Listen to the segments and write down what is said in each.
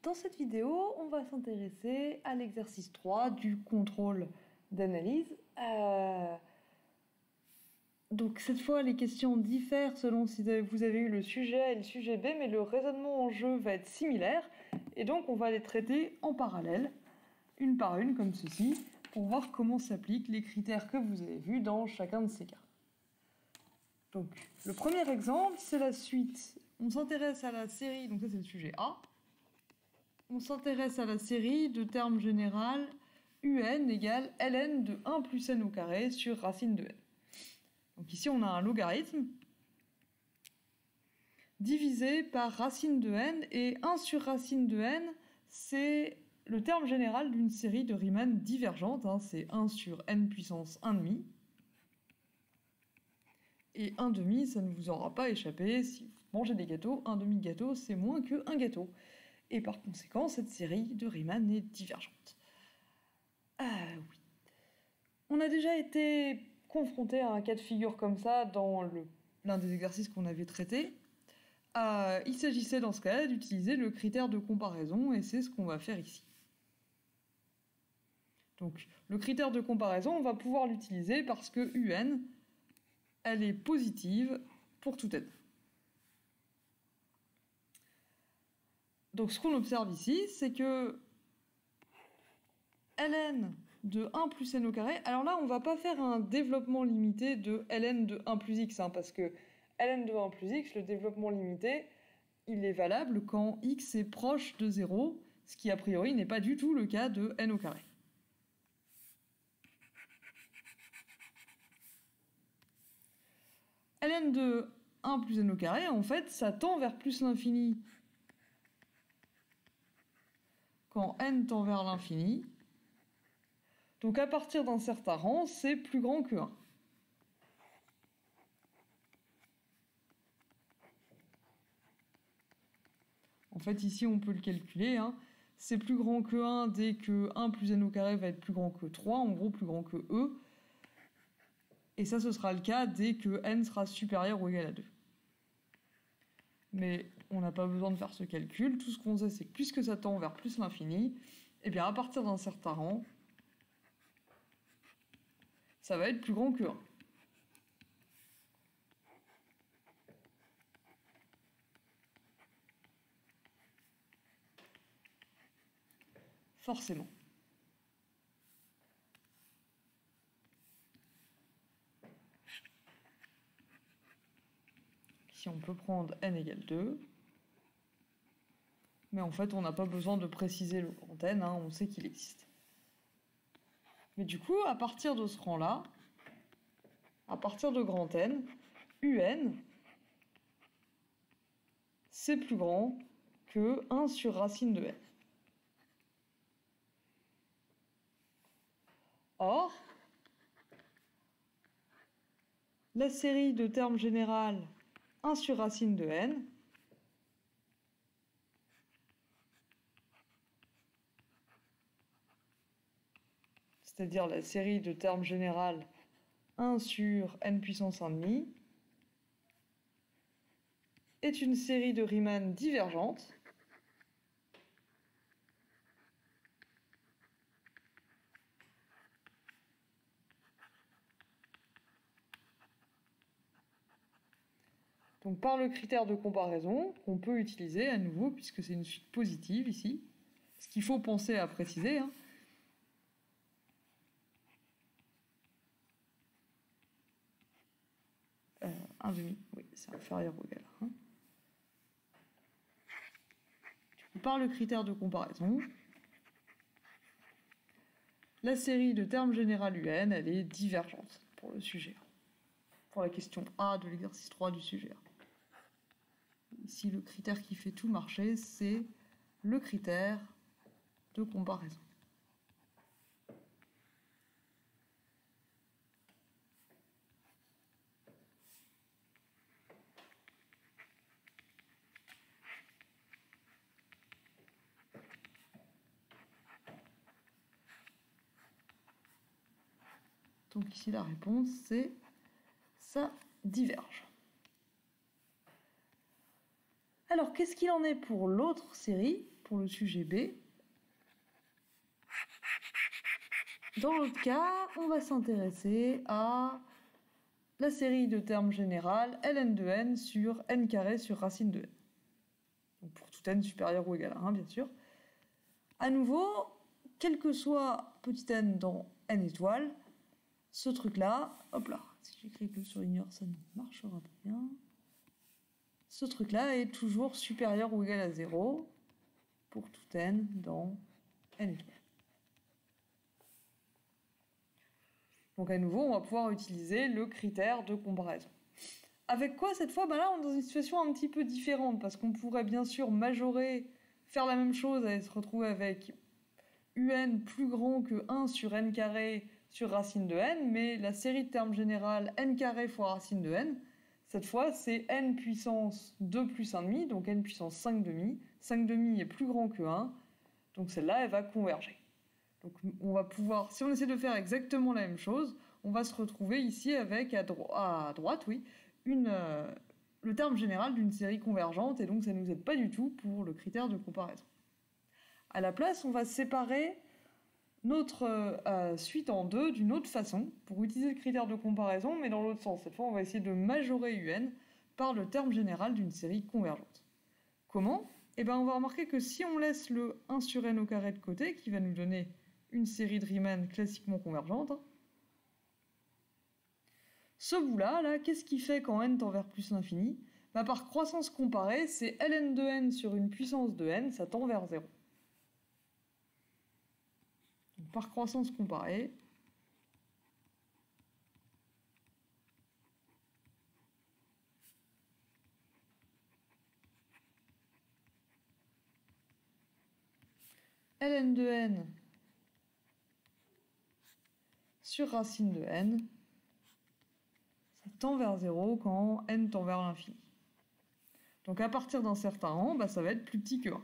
Dans cette vidéo, on va s'intéresser à l'exercice 3 du contrôle d'analyse. Donc cette fois, les questions diffèrent selon si vous avez eu le sujet A et le sujet B, mais le raisonnement en jeu va être similaire. Et donc on va les traiter en parallèle, une par une, comme ceci, pour voir comment s'appliquent les critères que vous avez vus dans chacun de ces cas. Donc le premier exemple, c'est la suite. On s'intéresse à la série, donc ça c'est le sujet A. On s'intéresse à la série de termes général un égale ln de 1 plus n au carré sur racine de n. Donc ici on a un logarithme divisé par racine de n, et 1 sur racine de n, c'est le terme général d'une série de Riemann divergente, c'est 1 sur n puissance 1,5. Et 1,5, ça ne vous aura pas échappé, si vous mangez des gâteaux, 1,5 gâteau c'est moins que 1 gâteau. Et par conséquent, cette série de Riemann est divergente. Oui. On a déjà été confronté à un cas de figure comme ça dans l'un des exercices qu'on avait traités. Il s'agissait dans ce cas-là d'utiliser le critère de comparaison, et c'est ce qu'on va faire ici. Donc, le critère de comparaison, on va pouvoir l'utiliser parce que un, elle est positive pour tout n. Donc ce qu'on observe ici, c'est que ln de 1 plus n au carré, alors là on ne va pas faire un développement limité de ln de 1 plus x, parce que ln de 1 plus x, le développement limité, il est valable quand x est proche de 0, ce qui a priori n'est pas du tout le cas de n au carré. Ln de 1 plus n au carré, en fait, ça tend vers plus l'infini quand n tend vers l'infini. Donc à partir d'un certain rang, c'est plus grand que 1. En fait, ici, on peut le calculer. C'est plus grand que 1 dès que 1 plus n au carré va être plus grand que 3, en gros plus grand que e. Et ça, ce sera le cas dès que n sera supérieur ou égal à 2. Mais on n'a pas besoin de faire ce calcul. Tout ce qu'on sait, c'est que puisque ça tend vers plus l'infini, eh bien à partir d'un certain rang, ça va être plus grand que 1. Forcément. Ici, on peut prendre n égale 2. Mais en fait, on n'a pas besoin de préciser le grand n, on sait qu'il existe. Mais du coup, à partir de ce rang-là, à partir de grand n, un, c'est plus grand que 1 sur racine de n. Or, la série de termes général 1 sur racine de n, c'est-à-dire la série de termes général 1 sur n puissance 1,5, est une série de Riemann divergente donc par le critère de comparaison qu'on peut utiliser à nouveau puisque c'est une suite positive ici, ce qu'il faut penser à préciser. 1,5, oui, c'est inférieur ou égal à 1. Par le critère de comparaison, la série de termes général un, elle est divergente pour le sujet A. Pour la question A de l'exercice 3 du sujet A. Ici, le critère qui fait tout marcher, c'est le critère de comparaison. Donc ici, la réponse, c'est ça diverge. Alors, qu'est-ce qu'il en est pour l'autre série, pour le sujet B. Dans l'autre cas, on va s'intéresser à la série de termes générales ln de n sur n carré sur racine de n. Donc pour tout n supérieur ou égal à 1, bien sûr. À nouveau, quel que soit petit n dans n étoiles, ce truc-là, hop là, si j'écris que le surligneur, ça ne marchera pas bien. Ce truc-là est toujours supérieur ou égal à 0 pour tout n dans n étoiles. Donc à nouveau, on va pouvoir utiliser le critère de comparaison. Avec quoi cette fois? Là, on est dans une situation un petit peu différente, parce qu'on pourrait bien sûr majorer, faire la même chose et se retrouver avec un plus grand que 1 sur n carré sur racine de n, mais la série de termes générales n carré fois racine de n, cette fois c'est n puissance 2 plus 1,5, donc n puissance 5 demi. 5 demi est plus grand que 1, donc celle-là, elle va converger. Donc on va pouvoir, si on essaie de faire exactement la même chose, on va se retrouver ici avec à droite, oui, le terme général d'une série convergente, et donc ça ne nous aide pas du tout pour le critère de comparaison. À la place, on va séparer notre suite en deux d'une autre façon pour utiliser le critère de comparaison, mais dans l'autre sens. Cette fois, on va essayer de majorer un par le terme général d'une série convergente. Comment? On va remarquer que si on laisse le 1 sur n au carré de côté, qui va nous donner une série de Riemann classiquement convergente, ce bout-là, qu'est-ce qui fait quand n tend vers plus l'infini? Par croissance comparée, c'est ln de n sur une puissance de n, ça tend vers 0. Donc, par croissance comparée, ln de n sur racine de n, ça tend vers 0 quand n tend vers l'infini. Donc à partir d'un certain rang, ça va être plus petit que 1.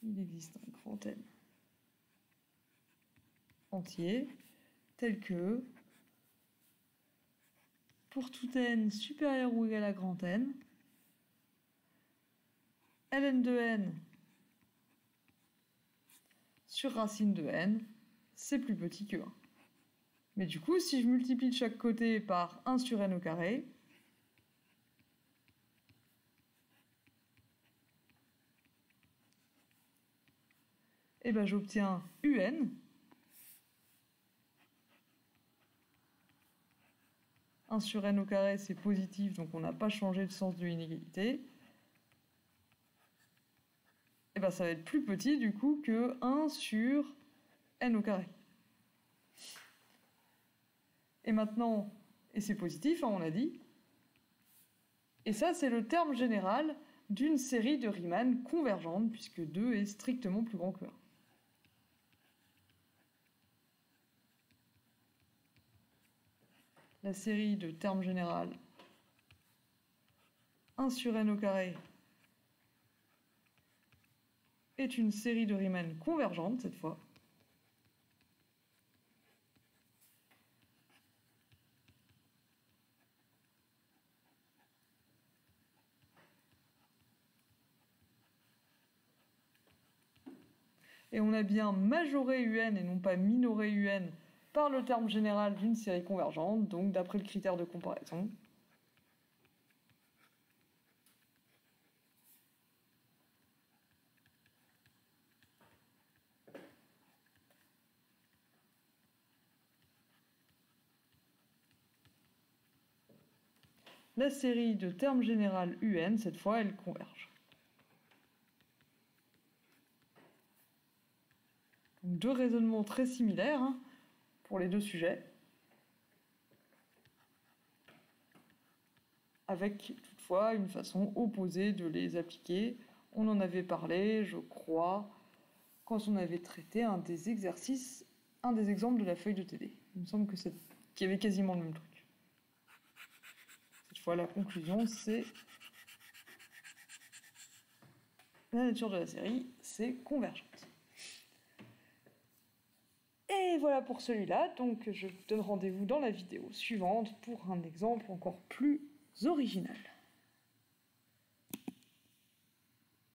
Il existe un grand n entier, tel que, pour tout n supérieur ou égal à grand n, ln de n sur racine de n, c'est plus petit que 1. Mais du coup, si je multiplie de chaque côté par 1 sur n au carré, j'obtiens un. 1 sur n au carré, c'est positif, donc on n'a pas changé le sens de l'inégalité. Ça va être plus petit, du coup, que 1 sur n au carré. Et maintenant, et c'est positif, on l'a dit. Et ça, c'est le terme général d'une série de Riemann convergente, puisque 2 est strictement plus grand que 1. La série de termes général 1 sur n au carré est une série de Riemann convergente, cette fois. Et on a bien majoré un et non pas minoré un par le terme général d'une série convergente, donc d'après le critère de comparaison. La série de termes général un, cette fois, elle converge. Donc, deux raisonnements très similaires pour les deux sujets, avec toutefois une façon opposée de les appliquer. On en avait parlé, je crois, quand on avait traité un des exercices, un des exemples de la feuille de TD. Il me semble qu'il y avait quasiment le même truc. Cette fois, la conclusion, c'est la nature de la série, c'est convergente. Et voilà pour celui-là, donc je vous donne rendez-vous dans la vidéo suivante pour un exemple encore plus original.